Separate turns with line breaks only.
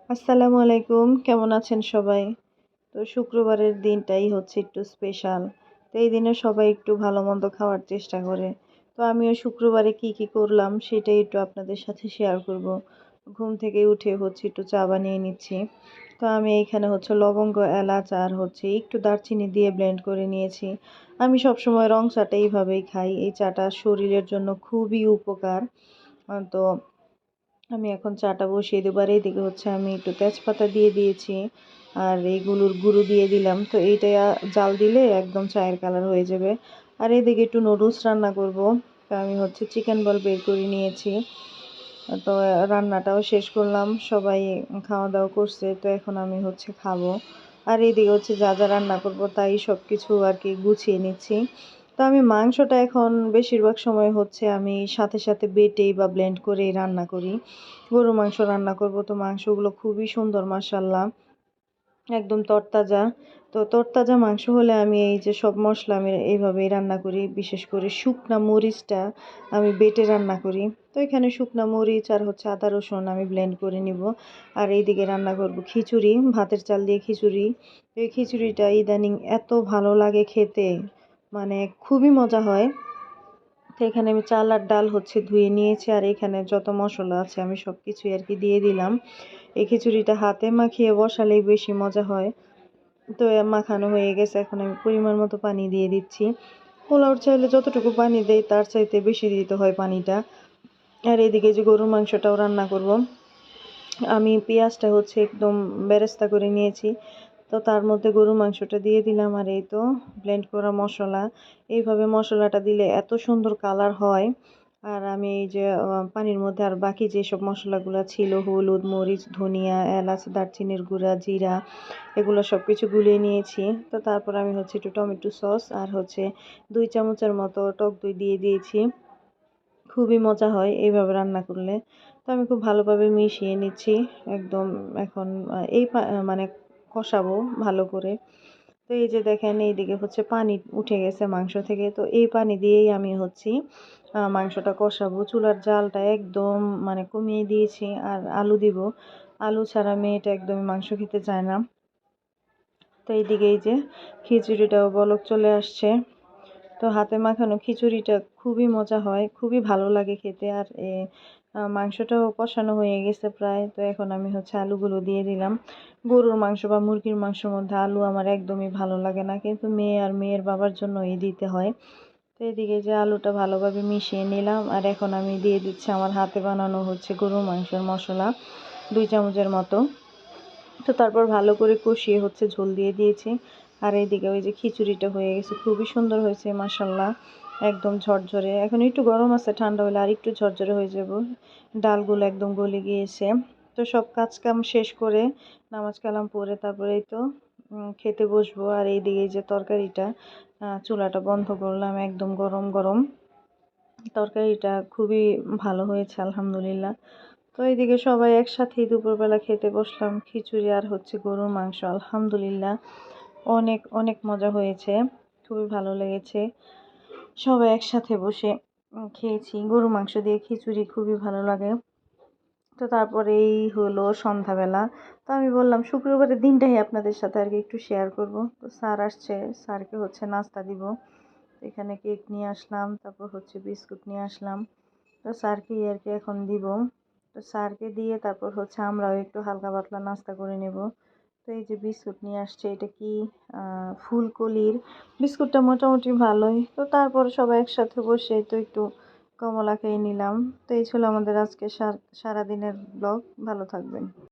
আসসালামু আলাইকুম, কেমন আছেন সবাই? তো শুক্রবারের দিনটাই হচ্ছে একটু স্পেশাল। তো এই দিনে সবাই একটু ভালো মন্দ খাওয়ার চেষ্টা করে। তো আমিও শুক্রবারে কি করলাম সেটাই একটু আপনাদের সাথে শেয়ার করব। ঘুম থেকে উঠে হচ্ছে একটু চা বানিয়ে নিচ্ছি। তো আমি এখানে হচ্ছে লবঙ্গ, এলাচ আর হচ্ছে একটু দারচিনি দিয়ে ব্লেন্ড করে নিয়েছি। আমি সবসময় রং চাটা এইভাবেই খাই। এই চাটা শরীরের জন্য খুবই উপকার। তো আমি এখন চাটা বসিয়ে দেবো। আর এইদিকে হচ্ছে আমি একটু তেজপাতা দিয়ে দিয়েছি আর এইগুলোর গুঁড়ো দিয়ে দিলাম। তো এইটা জাল দিলে একদম চায়ের কালার হয়ে যাবে। আর এইদিকে একটু নুডলস রান্না করব। তো আমি হচ্ছে চিকেন বল বের করে নিয়েছি। তো রান্নাটাও শেষ করলাম, সবাই খাওয়া দাওয়া করছে। তো এখন আমি হচ্ছে খাবো। আর এইদিকে হচ্ছে যা যা রান্না করব তাই সব কিছু আর কি গুছিয়ে নিচ্ছি। তো আমি মাংসটা এখন বেশিরভাগ সময় হচ্ছে আমি সাথে সাথে বেটেই বা ব্লেন্ড করেই রান্না করি। গরু মাংস রান্না করব, তো মাংসগুলো খুবই সুন্দর মাশাল্লাহ, একদম তরতাজা। তো তরতাজা মাংস হলে আমি এই যে সব মশলা আমি এইভাবেই রান্না করি। বিশেষ করে শুকনা মরিচটা আমি বেটে রান্না করি। তো এখানে শুকনা মরিচ আর হচ্ছে আদা রসুন আমি ব্লেন্ড করে নিব। আর এইদিকে রান্না করব খিচুড়ি, ভাতের চাল দিয়ে খিচুড়ি। তো এই খিচুড়িটা ইদানিং এত ভালো লাগে খেতে, মানে খুবই মজা হয়। তো এখানে আমি চাল আর ডাল হচ্ছে ধুয়ে নিয়েছি, আর এখানে যত মশলা আছে আমি সব কিছুই আর কি দিয়ে দিলাম। এই খিচুড়িটা হাতে মাখিয়ে বসালেই বেশি মজা হয়। তো মাখানো হয়ে গেছে, এখন আমি পরিমাণ মতো পানি দিয়ে দিচ্ছি। পোলাওর চাইলে যতটুকু পানি দেয় তার চাইতে বেশি দিতে হয় পানিটা। আর এদিকে যে গরুর মাংসটাও রান্না করব। আমি পেঁয়াজটা হচ্ছে একদম বেরেস্তা করে নিয়েছি। তো তার মধ্যে গরুর মাংসটা দিয়ে দিলাম, আর এই তো ব্লেন্ড করা মশলা। এইভাবে মশলাটা দিলে এত সুন্দর কালার হয়। আর আমি এই যে পানির মধ্যে আর বাকি যেসব মশলাগুলো ছিল, হলুদ, মরিচ, ধনিয়া, এলাচ, দারচিনির গুঁড়া, জিরা, এগুলো সব কিছু গুলিয়ে নিয়েছি। তো তারপর আমি হচ্ছে একটু টমেটো সস আর হচ্ছে 2 চামচের মতো টক দই দিয়ে দিয়েছি। খুবই মজা হয় এইভাবে রান্না করলে। তো আমি খুব ভালোভাবে মিশিয়ে নিচ্ছি একদম। এখন মানে কষাবো ভালো করে। তো এই যে দেখেন এইদিকে হচ্ছে পানি উঠে গেছে মাংস থেকে। তো এই পানি দিয়েই আমি হচ্ছি মাংসটা কষাবো। চুলার জালটা একদম মানে কমিয়ে দিয়েছি। আর আলু দিব, আলু ছাড়া মেয়েটা একদমই মাংস খেতে চায় না। তো এইদিকে এই যে খিচুড়িটাও বলক চলে আসছে। তো হাতে মাখানো খিচুড়িটা খুবই মজা হয়, খুবই ভালো লাগে খেতে। আর মাংসটাও কষানো হয়ে গেছে প্রায়। তো এখন আমি হচ্ছে আলুগুলো দিয়ে দিলাম। গরুর মাংস বা মুরগির মাংসের মধ্যে আলু আমার একদমই ভালো লাগে না, কিন্তু মেয়ে আর মেয়ের বাবার জন্যই দিতে হয়। তো এদিকে যে আলুটা ভালোভাবে মিশিয়ে নিলাম, আর এখন আমি দিয়ে দিচ্ছি আমার হাতে বানানো হচ্ছে গরুর মাংসের মশলা, 2 চামচের মতো। তো তারপর ভালো করে কষিয়ে হচ্ছে ঝোল দিয়ে দিয়েছি। আর এইদিকে ওই যে খিচুড়িটা হয়ে গেছে, খুবই সুন্দর হয়েছে মাশাল্লাহ, একদম ঝরঝরে। এখন একটু গরম আছে, ঠান্ডা হলে আর একটু ঝরঝরে হয়ে যাব। ডালগুলো একদম গলে গিয়েছে। তো সব কাজ কাম শেষ করে নামাজ কালাম পড়ে তারপরে এই তো খেতে বসবো। আর এইদিকে যে তরকারিটা, চুলাটা বন্ধ করলাম, একদম গরম গরম তরকারিটা খুবই ভালো হয়েছে আলহামদুলিল্লাহ। তো এইদিকে সবাই একসাথেই দুপুরবেলা খেতে বসলাম, খিচুড়ি আর হচ্ছে গরুর মাংস। আলহামদুলিল্লাহ অনেক অনেক মজা হয়েছে, খুবই ভালো লেগেছে। সবাই একসাথে বসে খেয়েছি। গরুর মাংস দিয়ে খিচুড়ি খুবই ভালো লাগে। তো তারপরে এই হলো সন্ধ্যাবেলা। তো আমি বললাম শুক্রবারের দিনটাই আপনাদের সাথে আর কি একটু শেয়ার করব। তো স্যার আসছে, স্যারকে হচ্ছে নাস্তা দিব। এখানে কেক নিয়ে আসলাম, তারপর হচ্ছে বিস্কুট নিয়ে আসলাম। তো স্যারকেই আর কি এখন দিব। তো স্যারকে দিয়ে তারপর হচ্ছে আমরাও একটু হালকা পাতলা নাস্তা করে নেব। তো এই যে বিস্কুট নিয়ে আসছে, এটা কি ফুলকলির বিস্কুটটা, মোটামুটি ভালোই। তো তারপর সবাই একসাথে বসে তো একটু কমলা খেয়ে নিলাম। তো এই ছিল আমাদের আজকে সারাদিনের ব্লগ। ভালো থাকবেন।